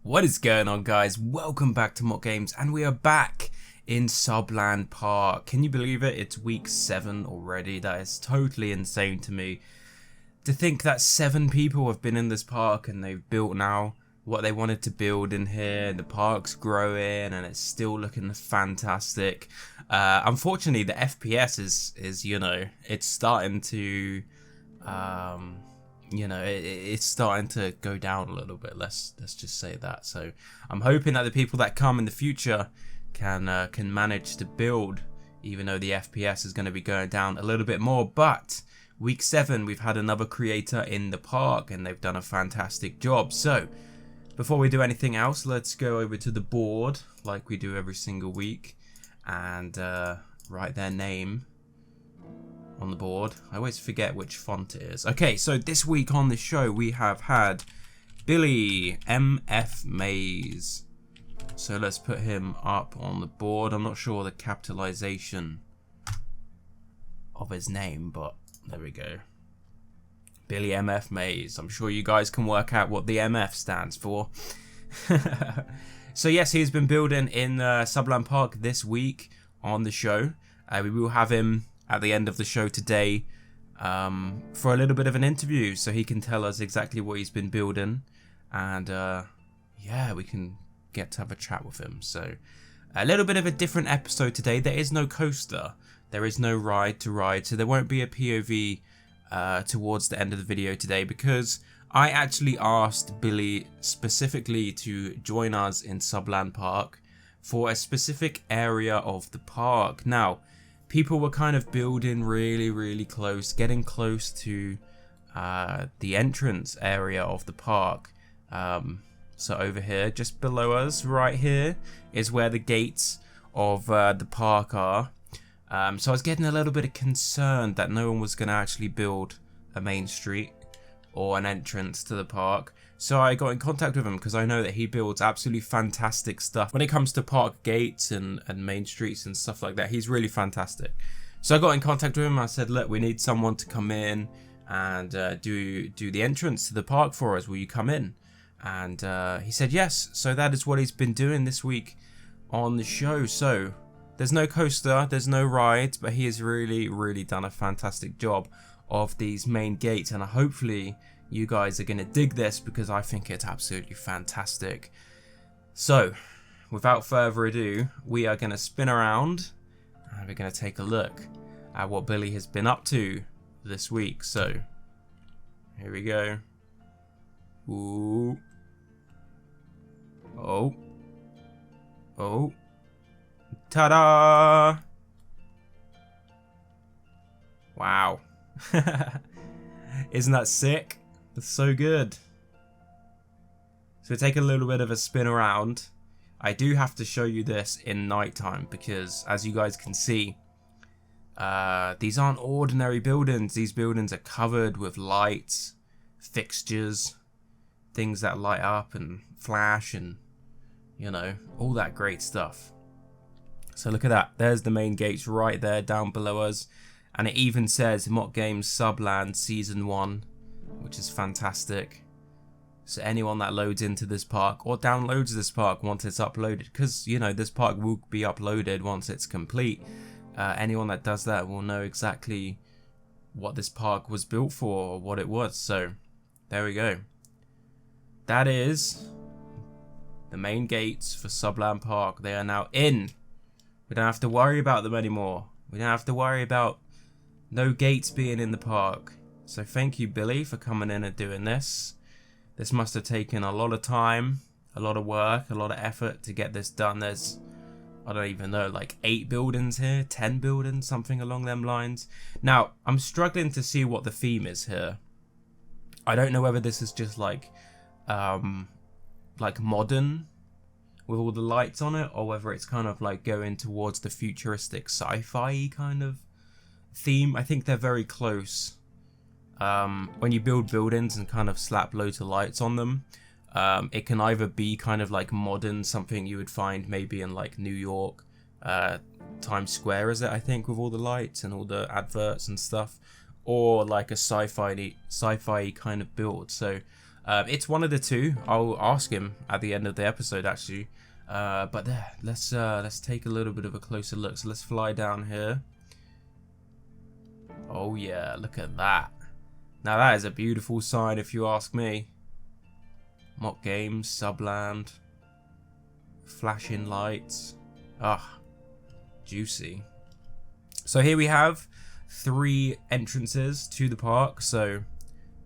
What is going on, guys? Welcome back to Mock Games, and we are back in SubLand Park. Can you believe it? It's week 7 already. That is totally insane to me. To think that 7 people have been in this park and they've built now what they wanted to build in here. The park's growing and it's still looking fantastic. Unfortunately, the FPS is it's starting to it's starting to go down a little bit. Let's just say that. So I'm hoping that the people that come in the future can manage to build, even though the FPS is going to be going down a little bit more. But week 7, we've had another creator in the park, and they've done a fantastic job. So before we do anything else, let's go over to the board like we do every single week and write their name on the board. I always forget which font it is. Okay, so this week on the show we have had BillyMFmays. So let's put him up on the board. I'm not sure the capitalization of his name, but there we go. BillyMFmays. I'm sure you guys can work out what the MF stands for. So yes, he's been building in SubLand Park this week on the show. We will have him at the end of the show today for a little bit of an interview, so he can tell us exactly what he's been building, and yeah, we can get to have a chat with him. So a little bit of a different episode today. There is no coaster, there is no ride to ride, so there won't be a POV towards the end of the video today, because I actually asked Billy specifically to join us in SubLand Park for a specific area of the park. Now, people were kind of building really close, getting close to the entrance area of the park. So over here, just below us, right here, is where the gates of the park are. So I was getting a little bit concerned that no one was going to actually build a main street or an entrance to the park. So I got in contact with him because I know that he builds absolutely fantastic stuff when it comes to park gates and main streets and stuff like that. He's really fantastic. So I got in contact with him. I said, look, we need someone to come in and do the entrance to the park for us. Will you come in? And he said yes. So that is what he's been doing this week on the show. So there's no coaster, there's no rides, but he has really done a fantastic job of these main gates, and hopefully you guys are going to dig this because I think it's absolutely fantastic. So without further ado, we are going to spin around and we're going to take a look at what Billy has been up to this week. So here we go. Ooh. Oh. Ta-da! Wow. Isn't that sick? That's so good. So take a little bit of a spin around. I do have to show you this in nighttime because, as you guys can see, these aren't ordinary buildings. These buildings are covered with lights, fixtures, things that light up and flash, and all that great stuff. So look at that. There's the main gates right there down below us. And it even says Mock Games SubLand Season 1, which is fantastic. So anyone that loads into this park or downloads this park once it's uploaded, because, this park will be uploaded once it's complete. Anyone that does that will know exactly what this park was built for or what it was. So there we go. That is the main gates for SubLand Park. They are now in. We don't have to worry about them anymore. We don't have to worry about no gates being in the park. So thank you, Billy, for coming in and doing this. This must have taken a lot of time, a lot of work, a lot of effort to get this done. There's, I don't even know, like 8 buildings here, 10 buildings, something along them lines. Now, I'm struggling to see what the theme is here. I don't know whether this is just like modern with all the lights on it, or whether it's kind of like going towards the futuristic sci-fi kind of theme. I think they're very close. When you build buildings and kind of slap loads of lights on them, it can either be kind of like modern, something you would find maybe in like New York, Times Square is it, I think, with all the lights and all the adverts and stuff, or like a sci-fi kind of build. So It's one of the two. I'll ask him at the end of the episode, actually. But there, let's take a little bit of a closer look. So let's fly down here. Oh yeah, look at that. Now that is a beautiful sign, if you ask me. Mock Games, SubLand, flashing lights. Ah, juicy. So here we have 3 entrances to the park. So,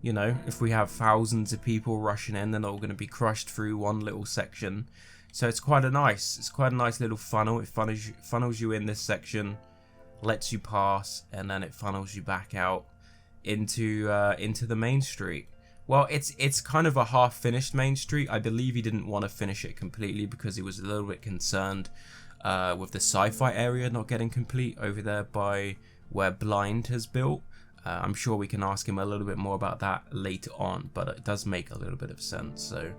you know, if we have thousands of people rushing in, they're not going to be crushed through one little section. So it's quite a nice little funnel. It funnels you in this section, lets you pass, and then it funnels you back out into the main street. Well, it's kind of a half-finished main street. I believe he didn't want to finish it completely because he was a little bit concerned with the sci-fi area not getting complete over there by where Blind has built. I'm sure we can ask him a little bit more about that later on, but it does make a little bit of sense. So,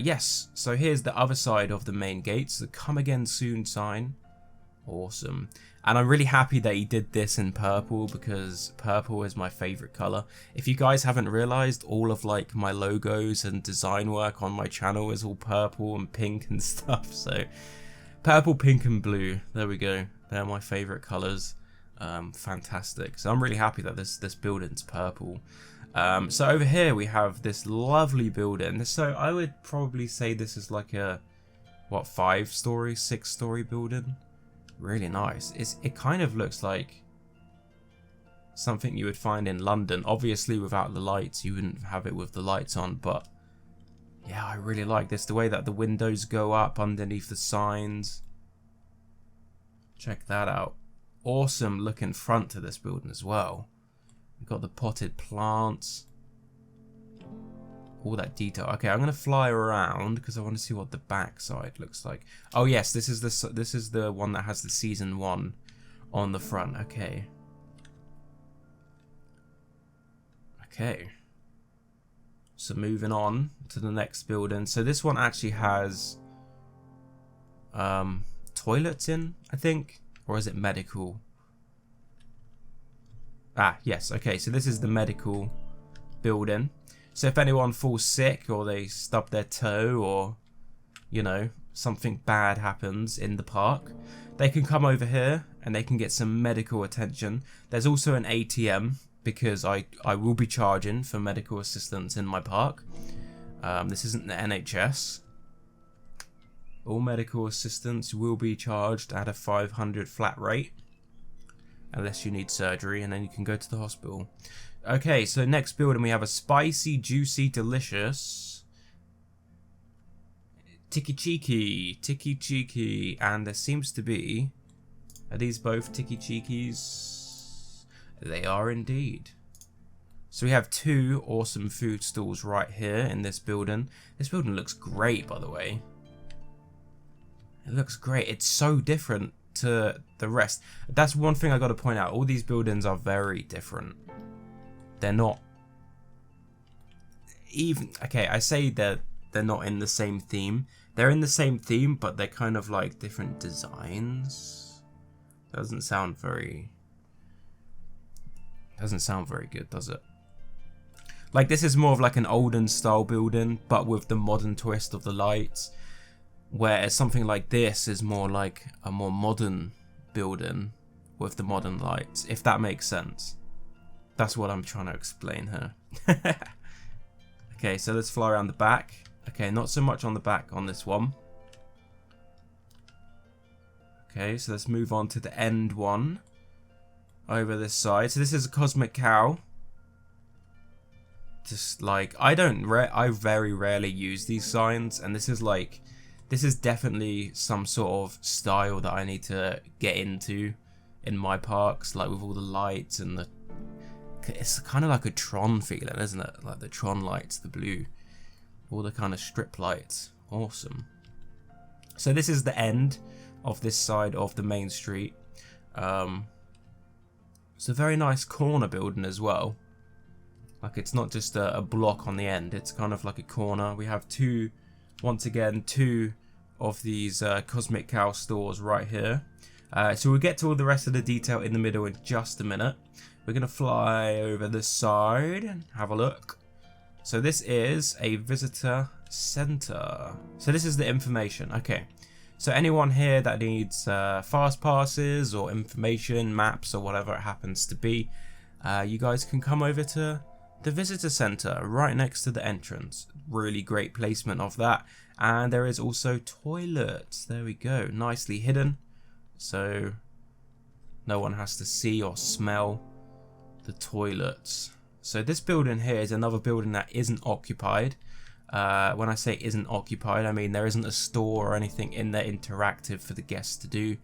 yes. So here's the other side of the main gates, the "Come Again Soon" sign. Awesome. And I'm really happy that he did this in purple because purple is my favorite color. If you guys haven't realized, all of like my logos and design work on my channel is all purple and pink and stuff. So purple, pink and blue. There we go. They're my favorite colors. Fantastic. So I'm really happy that this building's purple. So over here we have this lovely building. So I would probably say this is like a, what, 5-story, 6-story building. Really nice. It kind of looks like something you would find in London. Obviously without the lights, you wouldn't have it with the lights on, but yeah, I really like this. The way that the windows go up underneath the signs. Check that out. Awesome looking front to this building as well. We've got the potted plants. All that detail. Okay, I'm gonna fly around because I want to see what the back side looks like. Oh yes, this is the one that has the season 1 on the front. Okay. Okay. So moving on to the next building. So this one actually has toilets in, I think, or is it medical? Ah, yes. Okay, so this is the medical building. So if anyone falls sick or they stub their toe or, you know, something bad happens in the park, they can come over here and they can get some medical attention. There's also an ATM because I will be charging for medical assistance in my park. This isn't the NHS. All medical assistance will be charged at a 500 flat rate. Unless you need surgery, and then you can go to the hospital. Okay, so next building we have a spicy, juicy, delicious Tiki Cheeky, and there seems to be, are these both Tiki Cheekies? They are indeed. So we have 2 awesome food stalls right here in this building. This building looks great, by the way. It looks great. It's so different to the rest. That's one thing I got to point out. All these buildings are very different. They're not even, okay, I say that they're not in the same theme. They're in the same theme, but they're kind of like different designs. Doesn't sound very good, does it? Like, this is more of like an olden style building, but with the modern twist of the lights. Whereas something like this is more like a more modern building with the modern lights, if that makes sense. That's what I'm trying to explain here. Okay, so let's fly around the back. Okay, not so much on the back on this one. Okay, so let's move on to the end one over this side. So this is a cosmic cow. Just like, I very rarely use these signs, and this is definitely some sort of style that I need to get into in my parks, like with all the lights and the, it's kind of like a Tron feeling, isn't it? Like the Tron lights, the blue, all the kind of strip lights. Awesome. So this is the end of this side of the main street. It's a very nice corner building as well. Like, it's not just a block on the end, it's kind of like a corner. We have once again, 2 of these Cosmic Cow stores right here. So we'll get to all the rest of the detail in the middle in just a minute. We're going to fly over this side and have a look. So this is a visitor center. So this is the information. Okay. So anyone here that needs fast passes or information, maps or whatever it happens to be, you guys can come over to the visitor center right next to the entrance. Really great placement of that. And there is also toilets. There we go. Nicely hidden. So no one has to see or smell the toilets. So this building here is another building that isn't occupied. When I say isn't occupied, I mean there isn't a store or anything in there interactive for the guests to do.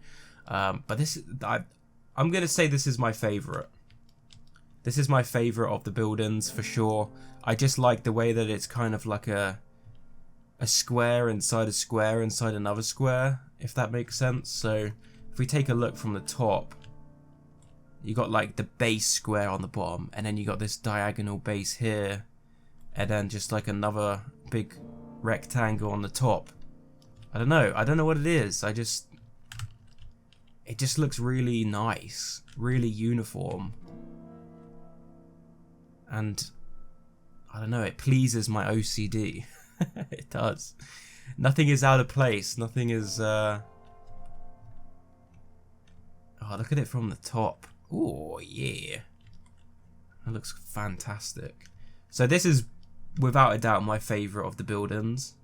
But this, I'm going to say this is my favorite. This is my favorite of the buildings for sure. I just like the way that it's kind of like a square inside a square inside another square, if that makes sense. So if we take a look from the top, you got like the base square on the bottom, and then you got this diagonal base here, and then just like another big rectangle on the top. I don't know what it is. It just looks really nice, really uniform, and I don't know, it pleases my OCD. It does. Nothing is out of place. Nothing is oh, look at it from the top. Oh yeah, that looks fantastic. So this is without a doubt my favorite of the buildings,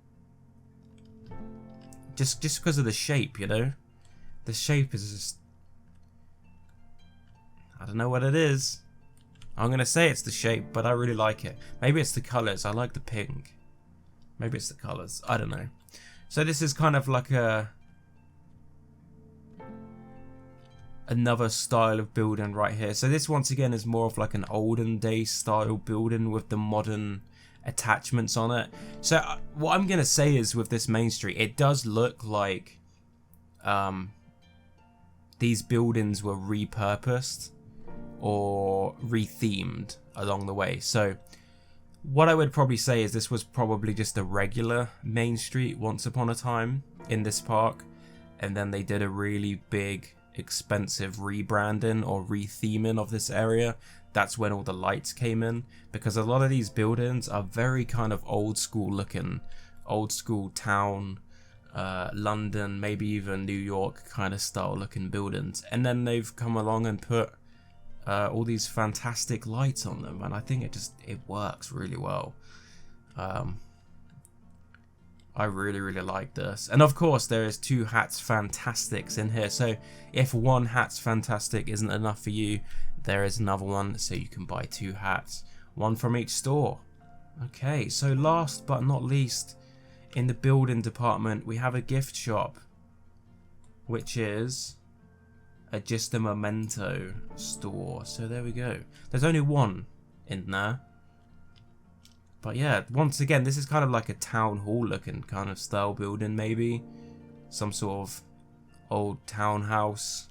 just because of the shape, you know. The shape is just, I don't know what it is. I'm gonna say it's the shape, but I really like it. Maybe it's the colors. I like the pink. Maybe it's the colors. I don't know. So this is kind of like another style of building right here. So this once again is more of like an olden day style building with the modern attachments on it. So what I'm gonna say is with this main street, it does look like these buildings were repurposed or rethemed along the way. So what I would probably say is this was probably just a regular main street once upon a time in this park, and then they did a really big expensive rebranding or retheming of this area. That's when all the lights came in, because a lot of these buildings are very kind of old school looking, old school town, London, maybe even New York kind of style looking buildings, and then they've come along and put all these fantastic lights on them, and I think it works really well. I really like this. And of course there is 2 hats fantastics in here, so if one hat's fantastic isn't enough for you, there is another one, so you can buy 2 hats, one from each store. Okay, so last but not least, in the building department we have a gift shop, which is just a memento store. So there we go. There's only one in there, but yeah, once again this is kind of like a town hall looking kind of style building, maybe some sort of old townhouse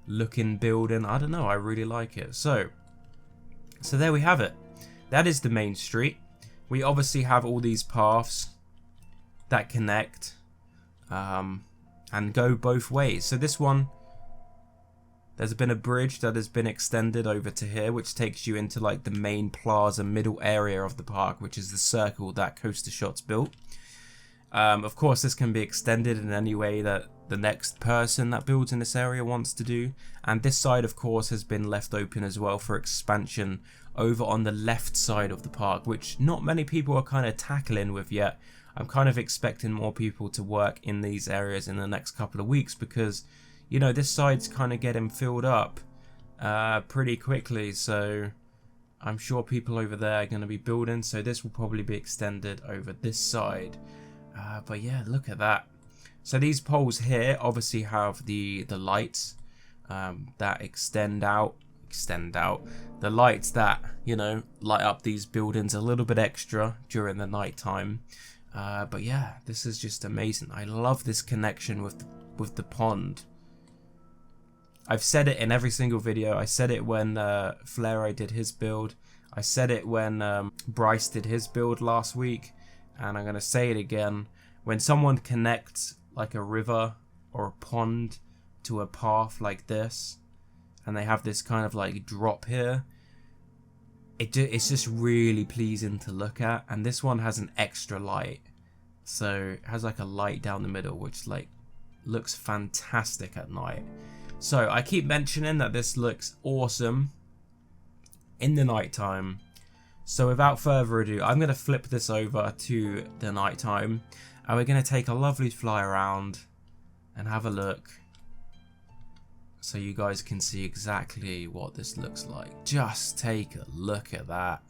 looking building. I don't know, I really like it. So there we have it. That is the main street. We obviously have all these paths that connect and go both ways. So this one, there's been a bridge that has been extended over to here, which takes you into like the main plaza middle area of the park, which is the circle that CoasterShot's built. Of course this can be extended in any way that the next person that builds in this area wants to do, and this side of course has been left open as well for expansion over on the left side of the park, which not many people are kind of tackling with yet. I'm kind of expecting more people to work in these areas in the next couple of weeks, because you know this side's kind of getting filled up pretty quickly, so I'm sure people over there are going to be building, so this will probably be extended over this side. But yeah, look at that. So these poles here obviously have the lights that extend out, the lights that, you know, light up these buildings a little bit extra during the night time. But yeah, this is just amazing. I love this connection with the pond. I've said it in every single video. I said it when Flaero did his build. I said it when Bryce did his build last week, and I'm gonna say it again. When someone connects like a river or a pond to a path like this, and they have this kind of like drop here, it's just really pleasing to look at. And this one has an extra light, so it has like a light down the middle, which like looks fantastic at night. So I keep mentioning that this looks awesome in the nighttime. So without further ado, I'm going to flip this over to the nighttime, and we're going to take a lovely fly around and have a look, so you guys can see exactly what this looks like. Just take a look at that.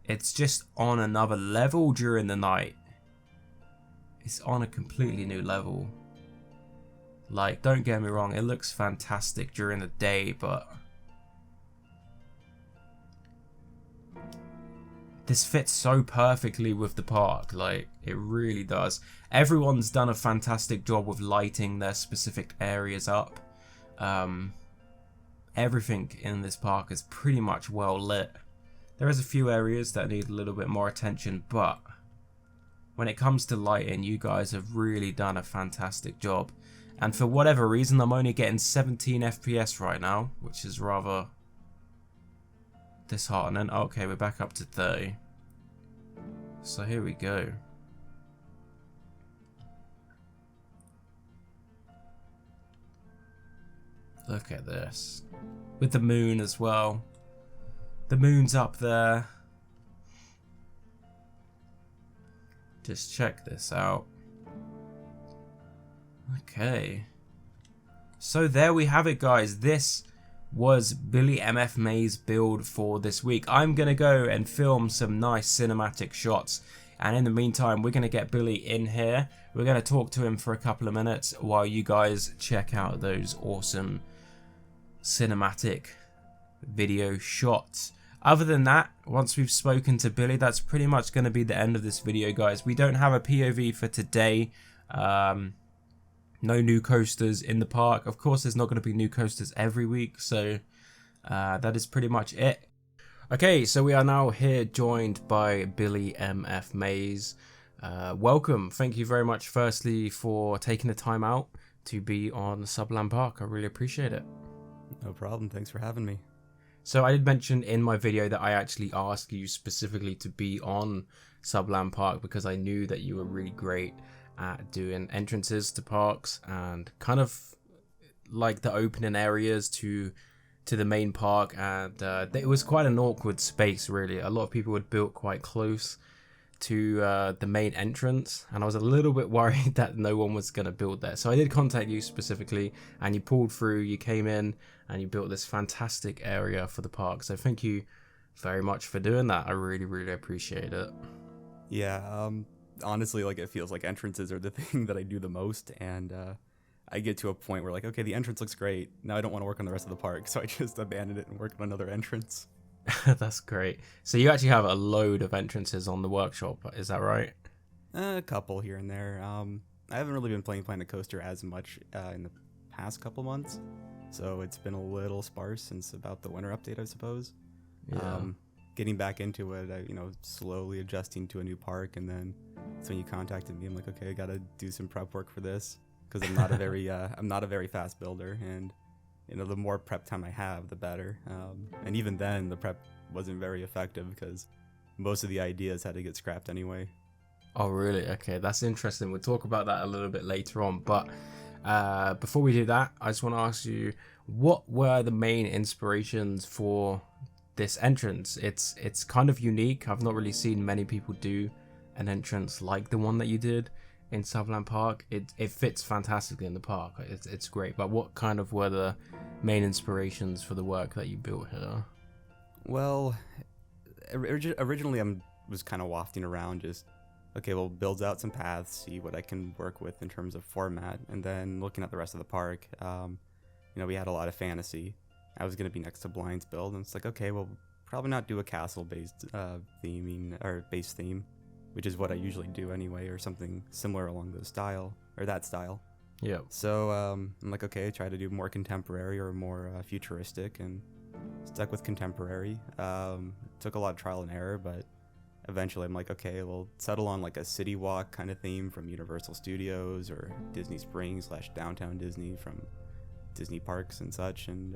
It's just on another level during the night. It's on a completely new level. Like, don't get me wrong, it looks fantastic during the day, but this fits so perfectly with the park. Like, it really does. Everyone's done a fantastic job with lighting their specific areas up. Everything in this park is pretty much well lit. There is a few areas that need a little bit more attention, but when it comes to lighting, you guys have really done a fantastic job. And for whatever reason, I'm only getting 17 FPS right now, which is rather disheartening. Okay, we're back up to 30. So here we go. Look at this. With the moon as well. The moon's up there. Just check this out. Okay. So there we have it, guys. This was BillyMFmays' build for this week. I'm going to go and film some nice cinematic shots. And in the meantime, we're going to get Billy in here. We're going to talk to him for a couple of minutes while you guys check out those awesome cinematic video shots. Other than that, once we've spoken to Billy, that's pretty much going to be the end of this video, guys. We don't have a POV for today. No new coasters in the park. Of course, there's not going to be new coasters every week, so that is pretty much it. Okay, so we are now here joined by BillyMFmays. Welcome. Thank you very much, firstly, for taking the time out to be on SubLand Park. I really appreciate it. No problem. Thanks for having me. So I did mention in my video that I actually asked you specifically to be on SubLand Park because I knew that you were really great at doing entrances to parks and kind of like the opening areas to the main park, and it was quite an awkward space, really. A lot of people had built quite close to the main entrance, and I was a little bit worried that no one was going to build there. So I did contact you specifically, and you pulled through, you came in, and you built this fantastic area for the park. So thank you very much for doing that. I really, really appreciate it. Yeah, honestly, like, it feels like entrances are the thing that I do the most, and I get to a point where, like, okay, the entrance looks great. Now I don't want to work on the rest of the park, so I just abandoned it and worked on another entrance. That's great. So you actually have a load of entrances on the workshop, is that right? A couple here and there. I haven't really been playing PlanetCoaster as much in the past couple months, so it's been a little sparse since about the winter update, I suppose. Yeah. Getting back into it, slowly adjusting to a new park, and then that's when you contacted me. I'm like, okay, I gotta do some prep work for this because I'm not a very I'm not a very fast builder, and the more prep time I have, the better. And even then, the prep wasn't very effective because most of the ideas had to get scrapped anyway. Oh, really? Okay, that's interesting. We'll talk about that a little bit later on. But before we do that, I just want to ask you, what were the main inspirations for this entrance? It's kind of unique. I've not really seen many people do an entrance like the one that you did in SubLand Park. It fits fantastically in the park. It's great. But what kind of were the main inspirations for the work that you built here? Well, originally I was kind of wafting around, just okay, well, builds out some paths, see what I can work with in terms of format, and then looking at the rest of the park. We had a lot of fantasy. I was going to be next to Blind's build, and it's like, okay, well, probably not do a castle-based theming or base theme, which is what I usually do anyway, or something similar along the style or that style. Yeah. So I'm like, okay, try to do more contemporary or more futuristic, and stuck with contemporary. Took a lot of trial and error, but eventually I'm like, okay, we'll settle on like a city walk kind of theme from Universal Studios or Disney Springs / downtown Disney from Disney parks and such, and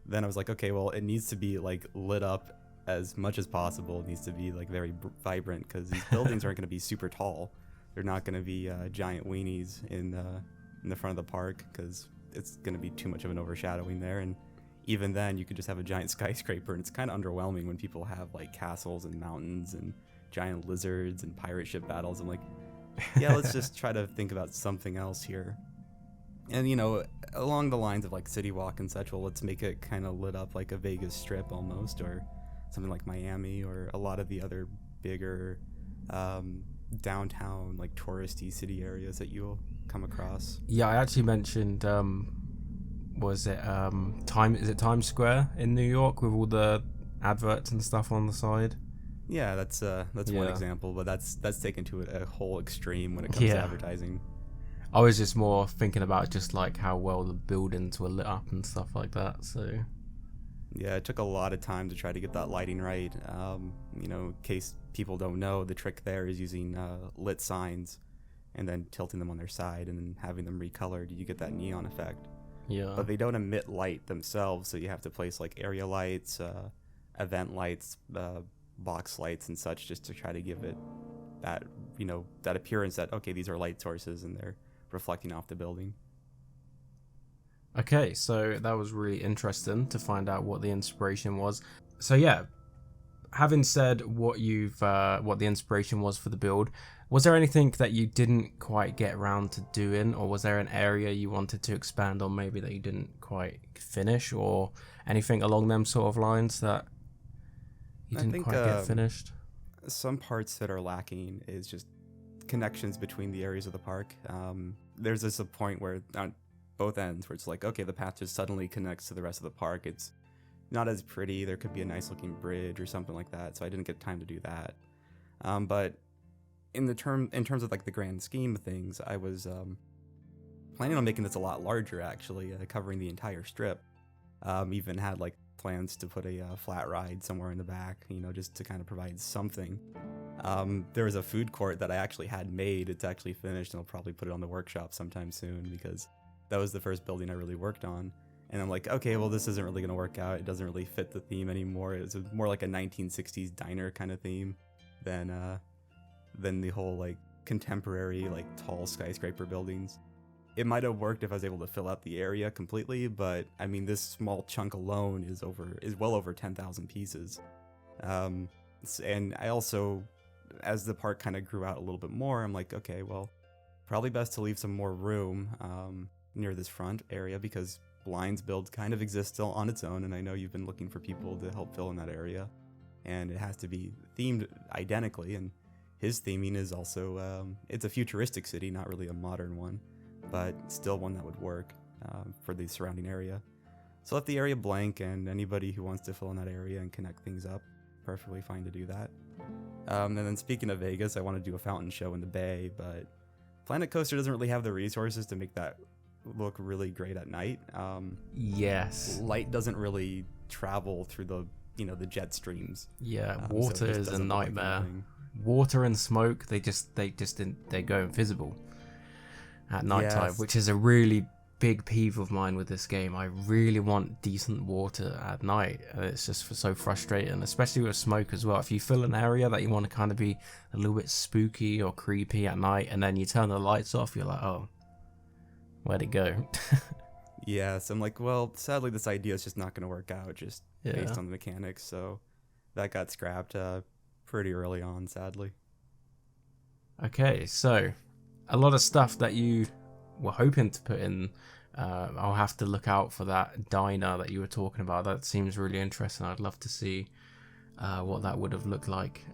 then I was like, okay, well, it needs to be like lit up as much as possible. It needs to be like very vibrant, because these buildings aren't going to be super tall. They're not going to be giant weenies in the front of the park, because it's going to be too much of an overshadowing there. And even then, you could just have a giant skyscraper, and it's kind of underwhelming when people have like castles and mountains and giant lizards and pirate ship battles. I'm like, yeah, let's just try to think about something else here. And, you know, along the lines of like City Walk and such, well, let's make it kind of lit up like a Vegas Strip almost, or something like Miami, or a lot of the other bigger downtown, like touristy city areas that you'll come across. Yeah, I actually mentioned, is it Times Square in New York with all the adverts and stuff on the side? Yeah, that's one example, but that's taken to a whole extreme when it comes to advertising. I was just more thinking about just like how well the buildings were lit up and stuff like that. So yeah, it took a lot of time to try to get that lighting right. You know, in case people don't know, the trick there is using lit signs and then tilting them on their side and then having them recolored. You get that neon effect. Yeah. But they don't emit light themselves, so you have to place like area lights, event lights, box lights and such, just to try to give it that, you know, that appearance that, okay, these are light sources and they're reflecting off the building. Okay, so that was really interesting to find out what the inspiration was. So yeah, having said what the inspiration was for the build, was there anything that you didn't quite get around to doing, or was there an area you wanted to expand on maybe that you didn't quite finish, or anything along them sort of lines that you didn't quite get finished? Some parts that are lacking is just connections between the areas of the park. There's a point where on both ends where it's like, okay, the path just suddenly connects to the rest of the park. It's not as pretty. There could be a nice looking bridge or something like that, so I didn't get time to do that. But in terms of like the grand scheme of things, I was planning on making this a lot larger, actually, covering the entire strip. Even had like plans to put a flat ride somewhere in the back, you know, just to kind of provide something. There was a food court that I actually had made. It's actually finished, and I'll probably put it on the workshop sometime soon, because that was the first building I really worked on. And I'm like, okay, well, this isn't really going to work out. It doesn't really fit the theme anymore. It's more like a 1960s diner kind of theme than the whole like contemporary, like tall skyscraper buildings. It might have worked if I was able to fill out the area completely, but I mean, this small chunk alone is well over 10,000 pieces. And I also, as the park kind of grew out a little bit more, I'm like, okay, well, probably best to leave some more room near this front area, because Blind's build kind of exists still on its own, and I know you've been looking for people to help fill in that area, and it has to be themed identically, and his theming is also, it's a futuristic city, not really a modern one, but still one that would work for the surrounding area. So left the area blank, and anybody who wants to fill in that area and connect things up, perfectly fine to do that. And then speaking of Vegas, I want to do a fountain show in the bay, but PlanetCoaster doesn't really have the resources to make that look really great at night. Yes. Light doesn't really travel through the jet streams. Yeah, water is a nightmare. Water and smoke, they go invisible at nighttime, which is a really big peeve of mine with this game. I really want decent water at night, and it's just so frustrating, especially with smoke as well. If you fill an area that you want to kind of be a little bit spooky or creepy at night, and then you turn the lights off, you're like, oh, where'd it go? Yeah, so I'm like, well, sadly this idea is just not going to work out, just based on the mechanics, so that got scrapped pretty early on, sadly. Okay, so a lot of stuff that you were hoping to put in. I'll have to look out for that diner that you were talking about. That seems really interesting. I'd love to see what that would have looked like.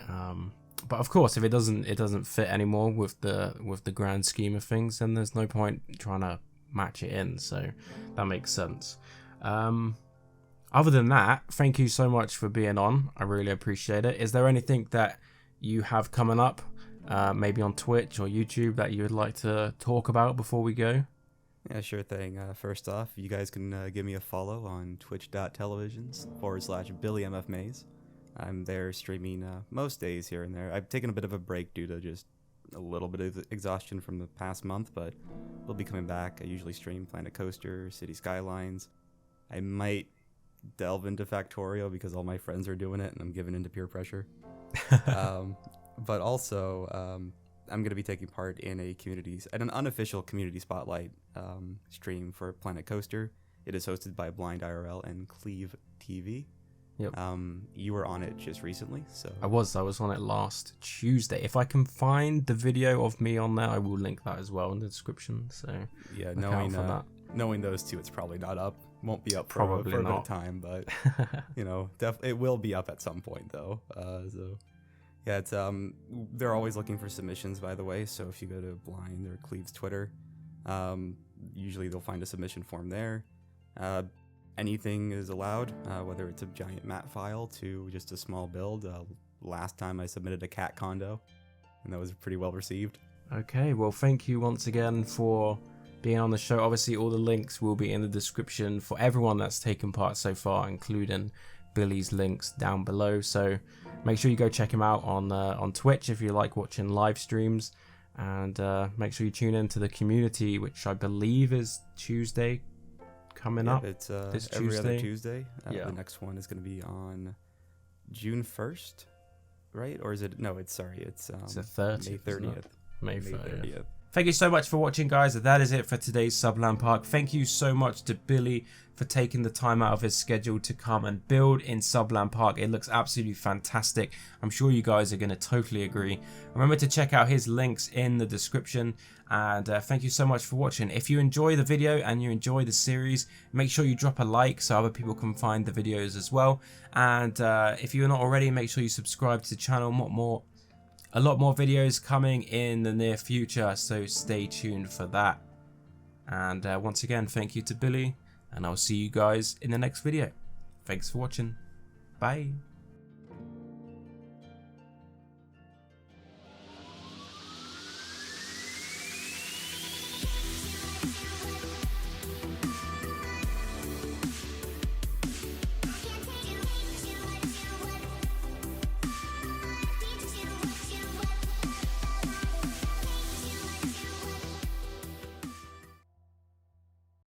But of course, if it doesn't fit anymore with the grand scheme of things, then there's no point trying to match it in. So that makes sense. Other than that, thank you so much for being on. I really appreciate it. Is there anything that you have coming up, maybe on Twitch or YouTube, that you would like to talk about before we go? Yeah, sure thing. First off, you guys can give me a follow on twitch.tv/BillyMFmays. I'm there streaming most days here and there. I've taken a bit of a break due to just a little bit of exhaustion from the past month, but we'll be coming back. I usually stream PlanetCoaster, City Skylines. I might delve into Factorio because all my friends are doing it and I'm giving into peer pressure. But also, I'm going to be taking part in an unofficial community spotlight stream for PlanetCoaster. It is hosted by BlindIRL and Cleve TV. Yep. You were on it just recently, so I was on it last Tuesday. If I can find the video of me on there, I will link that as well in the description. So yeah, knowing those two, it's probably not up. Won't be up for a bit of time, but it will be up at some point though. So yeah, it's they're always looking for submissions, by the way. So if you go to Blind or Cleve's Twitter, usually they'll find a submission form there. Anything is allowed, whether it's a giant map file to just a small build. Last time I submitted a cat condo, and that was pretty well received. Okay, well, thank you once again for being on the show. Obviously, all the links will be in the description for everyone that's taken part so far, including Billy's links down below. So make sure you go check him out on Twitch if you like watching live streams, and make sure you tune into the community, which I believe is Tuesday coming up. It's this every Tuesday. other Tuesday. The next one is going to be on June 1st, right? Or is it? No, it's the 30th. May 30th. May 30th. Thank you so much for watching, guys. That is it for today's SubLand Park. Thank you so much to Billy for taking the time out of his schedule to come and build in SubLand Park. It looks absolutely fantastic. I'm sure you guys are going to totally agree. Remember to check out his links in the description. And thank you so much for watching. If you enjoy the video and you enjoy the series, make sure you drop a like so other people can find the videos as well. And if you're not already, make sure you subscribe to the channel. A lot more videos coming in the near future, so stay tuned for that. And once again, thank you to Billy, and I'll see you guys in the next video. Thanks for watching. Bye.